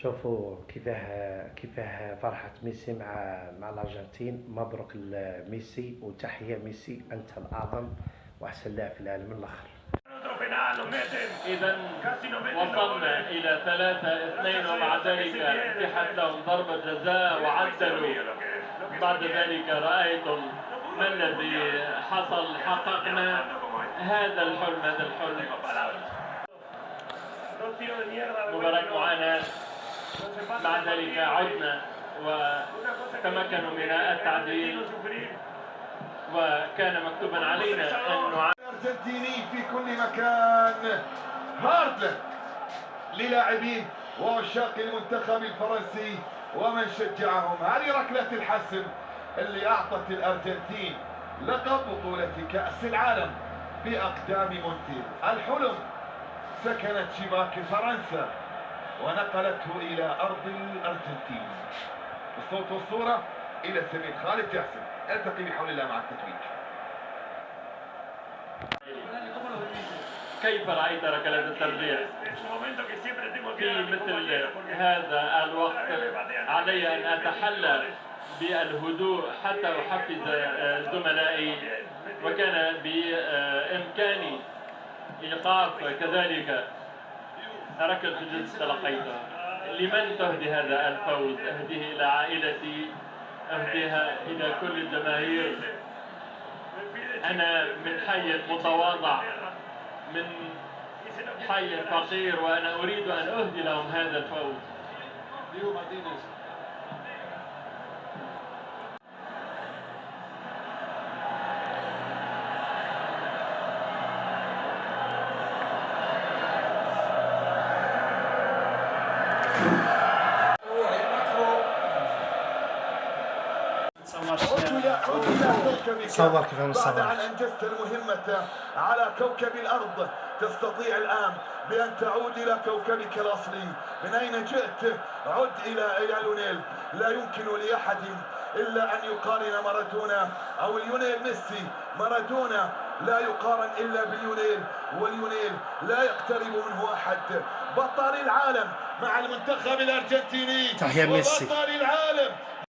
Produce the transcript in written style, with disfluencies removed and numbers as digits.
شوفوا كيفاه فرحة ميسي مع الأرجنتين. مبروك لميسي وتحية ميسي، أنت الأعظم وأحسن لاعب في العالم من الآخر. إذا وصلنا إلى 3-2 ومع ذلك اتيحت لهم ضربة جزاء وعدلوا. بعد ذلك رأيتم ما الذي حصل. حققنا هذا الحلم. مباراة معاناة. مع ذلك عدنا وتمكنوا من التعديل، وكان مكتوبا علينا أن الأرجنتيني في كل مكان. هارد للاعبين وعشاق المنتخب الفرنسي ومن شجعهم. هذه ركلة الحسم اللي أعطت الأرجنتين لقب بطولة كأس العالم بأقدام مونتيل. الحلم سكنت شباك فرنسا ونقلته إلى أرض الأرجنتين. الصوت والصورة إلى سمير خالد جاسم. التقي بحول الله مع التتويج. كيف رأيت ركلات الترجيح؟ في مثل هذا الوقت علي أن أتحلى بالهدوء حتى أحفز زملائي، وكان بإمكاني إيقاف كذلك ركلة الجزاء تلقيتها. لمن تهدي هذا الفوز؟ أهديه إلى عائلتي، أهديها إلى كل الجماهير. أنا من حي متواضع، من حي فقير، وأنا أريد أن أهدي لهم هذا الفوز. صور كيف نصور. بعد أن أنجزت المهمة على كوكب الأرض تستطيع الآن بأن تعود إلى كوكبك الأصلي. من أين جئت؟ عد إلى ليونيل. لا يمكن لأحد إلا أن يقارن مارادونا أو ليونيل ميسي. مارادونا لا يقارن إلا بليونيل، وليونيل لا يقترب منه أحد. بطل العالم مع المنتخب الأرجنتيني. تحية ميسي. وبطل العالم